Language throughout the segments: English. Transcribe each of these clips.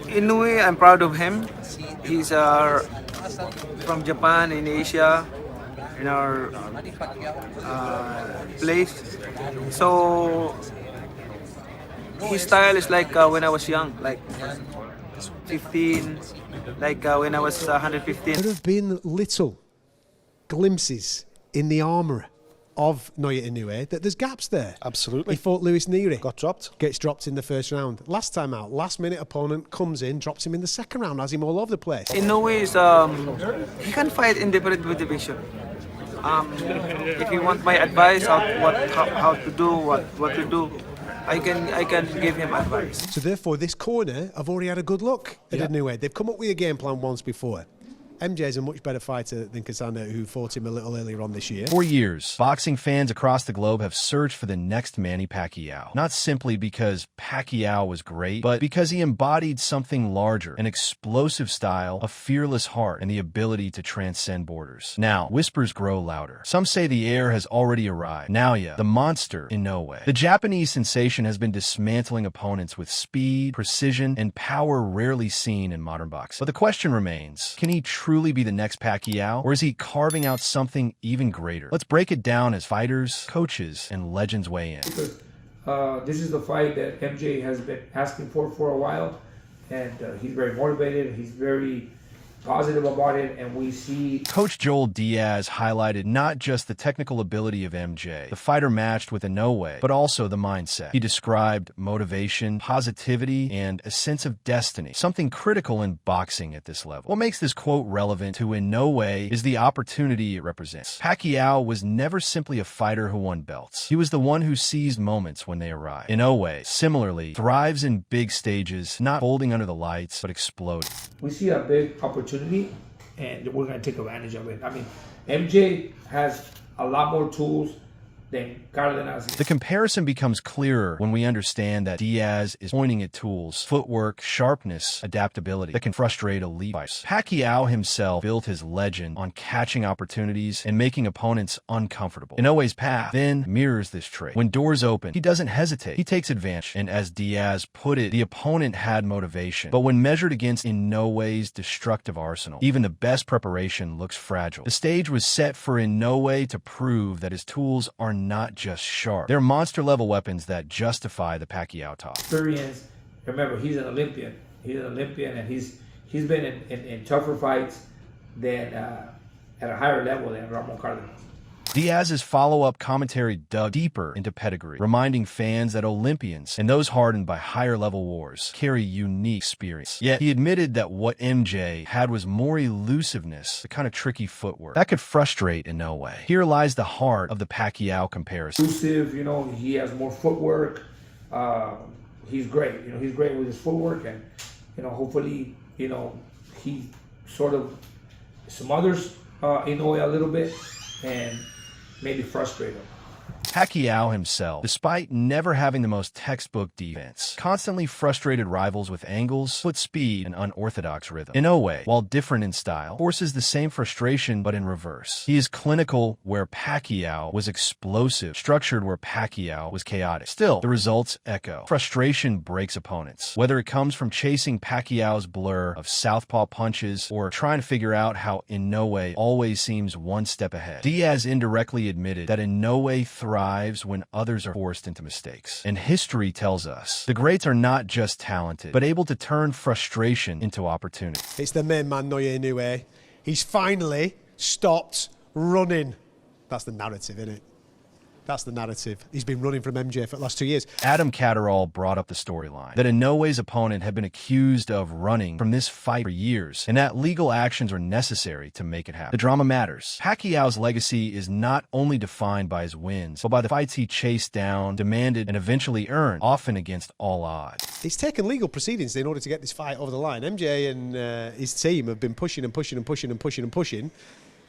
Inoue, I'm proud of him. He's from Japan in Asia, in our place. So his style is like when I was young, like 15, like when I was 115. There have been little glimpses in the armour of Naoya Inoue that there's gaps there. Absolutely. He fought Luis Nery. Got dropped. Gets dropped in the first round. Last time out, last minute opponent comes in, drops him in the second round, has him all over the place. Inoue is, he can fight in different division. If you want my advice on how to do, what to do, I can give him advice. So therefore, this corner have already had a good look at Inoue. They've come up with a game plan once before. MJ is a much better fighter than Kasana, who fought him a little earlier on this year. For years, boxing fans across the globe have searched for the next Manny Pacquiao. Not simply because Pacquiao was great, but because he embodied something larger, an explosive style, a fearless heart, and the ability to transcend borders. Now, whispers grow louder. Some say the heir has already arrived. Naoya, the monster Inoue. The Japanese sensation has been dismantling opponents with speed, precision, and power rarely seen in modern boxing. But the question remains, can he truly be the next Pacquiao, or is he carving out something even greater? Let's break it down as fighters, coaches, and legends weigh in. Because this is the fight that MJ has been asking for a while, and he's very motivated, he's very positive about it, and we see... Coach Joel Diaz highlighted not just the technical ability of MJ, the fighter matched with Inoue, but also the mindset. He described motivation, positivity, and a sense of destiny, something critical in boxing at this level. What makes this quote relevant to Inoue is the opportunity it represents. Pacquiao was never simply a fighter who won belts. He was the one who seized moments when they arrived. Inoue, similarly, thrives in big stages, not folding under the lights, but exploding. We see a big opportunity, and we're going to take advantage of it. I mean, MJ has a lot more tools than Cardenas. The comparison becomes clearer when we understand that Diaz is pointing at tools, footwork, sharpness, adaptability that can frustrate elite fighters. Pacquiao himself built his legend on catching opportunities and making opponents uncomfortable. Inoue's path then mirrors this trait. When doors open, he doesn't hesitate. He takes advantage. And as Diaz put it, the opponent had motivation. But when measured against Inoue's destructive arsenal, even the best preparation looks fragile. The stage was set for Inoue to prove that his tools are not just sharp. They're monster-level weapons that justify the Pacquiao talk. Experience. Remember, he's an Olympian. He's an Olympian, and he's been in tougher fights than at a higher level than Ramon Cardenas. Diaz's follow-up commentary dug deeper into pedigree, reminding fans that Olympians and those hardened by higher-level wars carry unique experience. Yet he admitted that what MJ had was more elusiveness, the kind of tricky footwork that could frustrate Inoue. Here lies the heart of the Pacquiao comparison. Elusive, he has more footwork. He's great. He's great with his footwork, and hopefully, he sort of smothers Inoue a little bit and maybe frustrate him. Pacquiao himself, despite never having the most textbook defense, constantly frustrated rivals with angles, foot speed, and unorthodox rhythm. Inoue, while different in style, forces the same frustration but in reverse. He is clinical where Pacquiao was explosive, structured where Pacquiao was chaotic. Still, the results echo. Frustration breaks opponents, whether it comes from chasing Pacquiao's blur of southpaw punches or trying to figure out how Inoue always seems one step ahead. Diaz indirectly admitted that Inoue thrives when others are forced into mistakes. And history tells us the greats are not just talented, but able to turn frustration into opportunity. It's the main man, Naoya Inoue. He's finally stopped running. That's the narrative, isn't it? That's the narrative. He's been running from MJ for the last 2 years. Adam Catterall brought up the storyline that Inoue's opponent had been accused of running from this fight for years, and that legal actions were necessary to make it happen. The drama matters. Pacquiao's legacy is not only defined by his wins, but by the fights he chased down, demanded, and eventually earned, often against all odds. It's taken legal proceedings in order to get this fight over the line. MJ and his team have been pushing and pushing and pushing and pushing and pushing,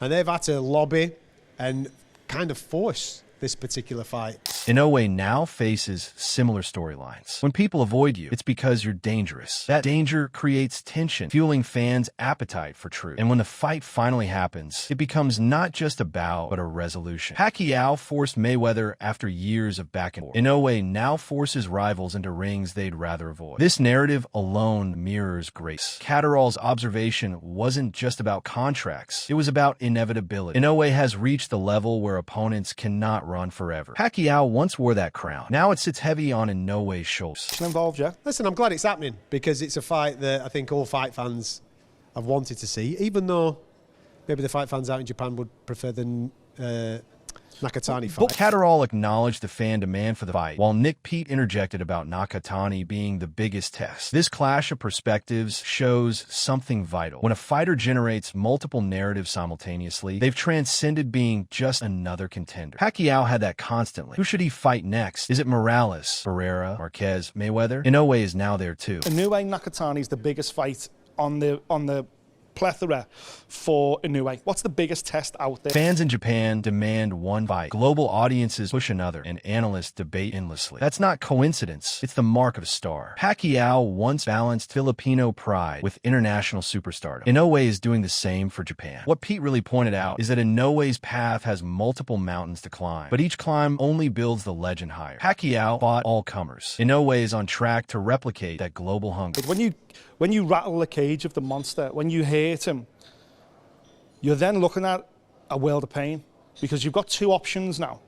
and they've had to lobby and kind of force this particular fight. Inoue now faces similar storylines. When people avoid you, it's because you're dangerous. That danger creates tension, fueling fans' appetite for truth. And when the fight finally happens, it becomes not just a bout, but a resolution. Pacquiao forced Mayweather after years of back and forth. Inoue now forces rivals into rings they'd rather avoid. This narrative alone mirrors grace. Catterall's observation wasn't just about contracts. It was about inevitability. Inoue has reached the level where opponents cannot run forever. Pacquiao once wore that crown. Now it sits heavy on Inoue's shoulders. Involved, yeah. Listen, I'm glad it's happening because it's a fight that I think all fight fans have wanted to see, even though maybe the fight fans out in Japan would prefer the Nakatani fight. But Catterall acknowledged the fan demand for the fight, while Nick Pete interjected about Nakatani being the biggest test. This clash of perspectives shows something vital. When a fighter generates multiple narratives simultaneously, they've transcended being just another contender. Pacquiao had that constantly. Who should he fight next? Is it Morales, Barrera, Marquez, Mayweather? Inoue is now there too. Inoue Nakatani is the biggest fight on the plethora for Inoue. What's the biggest test out there? Fans in Japan demand one fight. Global audiences push another, and analysts debate endlessly. That's not coincidence. It's the mark of a star. Pacquiao once balanced Filipino pride with international superstardom. Inoue is doing the same for Japan. What Pete really pointed out is that Inoue's path has multiple mountains to climb, but each climb only builds the legend higher. Pacquiao fought all comers. Inoue is on track to replicate that global hunger. But when you rattle the cage of the monster, when you hurt him, you're then looking at a world of pain because you've got two options now.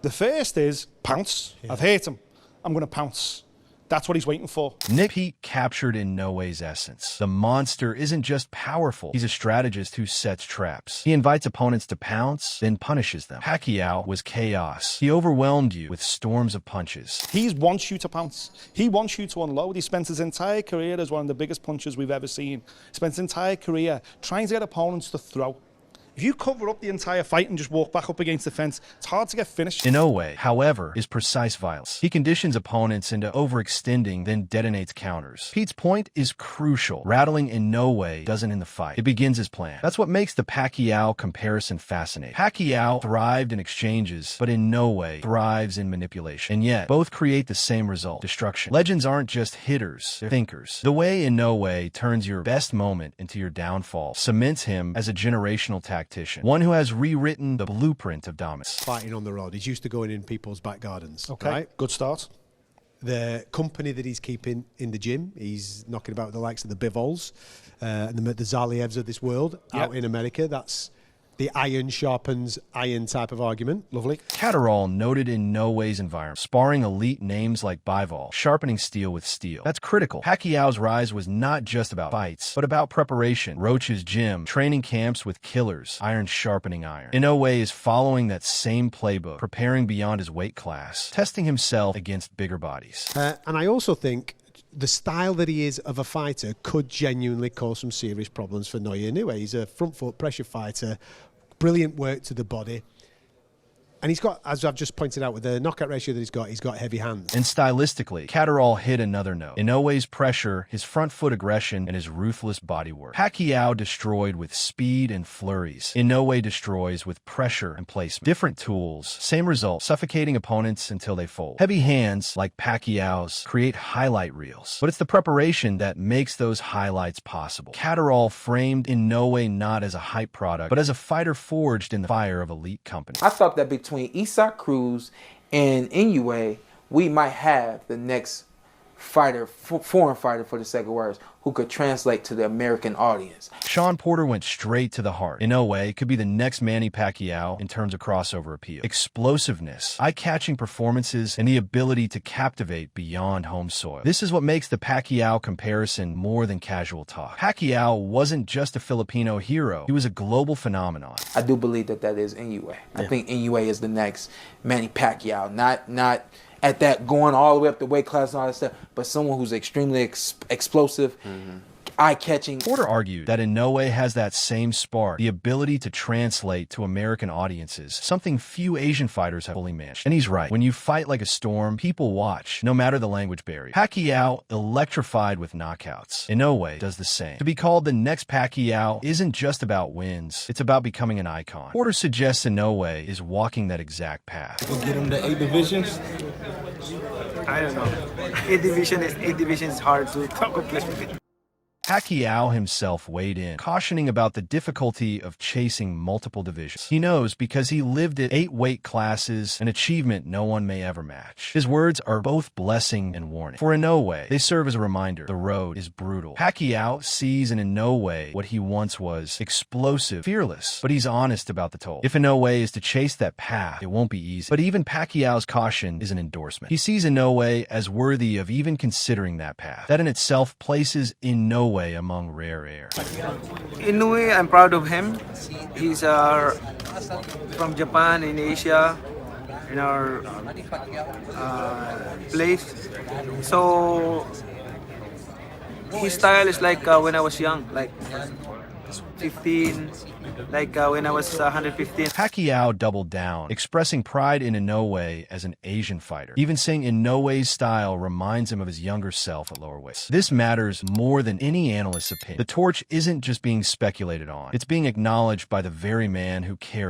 The first is pounce. Yeah. I've hurt him. I'm going to pounce. That's what he's waiting for. Nick Pete captured Inoue's essence. The monster isn't just powerful. He's a strategist who sets traps. He invites opponents to pounce, then punishes them. Pacquiao was chaos. He overwhelmed you with storms of punches. He wants you to pounce. He wants you to unload. He spent his entire career as one of the biggest punchers we've ever seen. He spent his entire career trying to get opponents to throw. If you cover up the entire fight and just walk back up against the fence, it's hard to get finished. Inoue, however, is precise violence. He conditions opponents into overextending, then detonates counters. Pete's point is crucial. Rattling Inoue doesn't end the fight. It begins his plan. That's what makes the Pacquiao comparison fascinating. Pacquiao thrived in exchanges, but Inoue thrives in manipulation. And yet, both create the same result: destruction. Legends aren't just hitters, they're thinkers. The way Inoue turns your best moment into your downfall cements him as a generational tactician. One who has rewritten the blueprint of dominance. Fighting on the road. He's used to going in people's back gardens. Okay, right? Good start. The company that he's keeping in the gym, he's knocking about the likes of the Bivols and the Zalievs of this world out in America. That's the iron sharpens iron type of argument. Lovely. Catterall noted Inoue's environment, sparring elite names like Bivol, sharpening steel with steel. That's critical. Pacquiao's rise was not just about fights, but about preparation. Roach's gym, training camps with killers, iron sharpening iron. Inoue is following that same playbook, preparing beyond his weight class, testing himself against bigger bodies. And I also think the style that he is of a fighter could genuinely cause some serious problems for Naoya Inoue. He's a front foot pressure fighter, brilliant work to the body. And he's got, as I've just pointed out, with the knockout ratio that he's got heavy hands. And stylistically, Catterall hit another note. Inoue's pressure, his front foot aggression, and his ruthless bodywork. Pacquiao destroyed with speed and flurries. Inoue destroys with pressure and placement. Different tools, same result, suffocating opponents until they fold. Heavy hands, like Pacquiao's, create highlight reels. But it's the preparation that makes those highlights possible. Catterall framed Inoue not as a hype product, but as a fighter forged in the fire of elite company. I thought that between Isak Cruz and Inoue, we might have the next fighter, foreign fighter for the second words, who could translate to the American audience. Sean Porter went straight to the heart. Inoue could be the next Manny Pacquiao in terms of crossover appeal. Explosiveness, eye-catching performances, and the ability to captivate beyond home soil. This is what makes the Pacquiao comparison more than casual talk. Pacquiao wasn't just a Filipino hero. He was a global phenomenon. I do believe that is Inoue. I think Inoue is the next Manny Pacquiao. Not at that going all the way up the weight class and all that stuff, but someone who's extremely explosive. eye-catching. Porter argued that Inoue has that same spark, the ability to translate to American audiences, something few Asian fighters have fully managed. And he's right. When you fight like a storm, people watch, no matter the language barrier. Pacquiao electrified with knockouts. Inoue does the same. To be called the next Pacquiao isn't just about wins, it's about becoming an icon. Porter suggests Inoue is walking that exact path. We'll get him to 8 divisions. I don't know. 8 divisions is hard to accomplish with it. Pacquiao himself weighed in, cautioning about the difficulty of chasing multiple divisions. He knows because he lived it 8 weight classes, an achievement no one may ever match. His words are both blessing and warning. For Inoue, they serve as a reminder the road is brutal. Pacquiao sees in Inoue what he once was, explosive, fearless, but he's honest about the toll. If Inoue is to chase that path, it won't be easy. But even Pacquiao's caution is an endorsement. He sees Inoue as worthy of even considering that path. That in itself places Inoue among rare air. Inoue, I'm proud of him. He's from Japan in Asia, in our place. So his style is like when I was young, like 15, like when I was 115. Pacquiao doubled down, expressing pride in Inoue as an Asian fighter, even saying Inoue's style reminds him of his younger self at lower weights. This matters more than any analyst's opinion. The torch isn't just being speculated on, it's being acknowledged by the very man who carries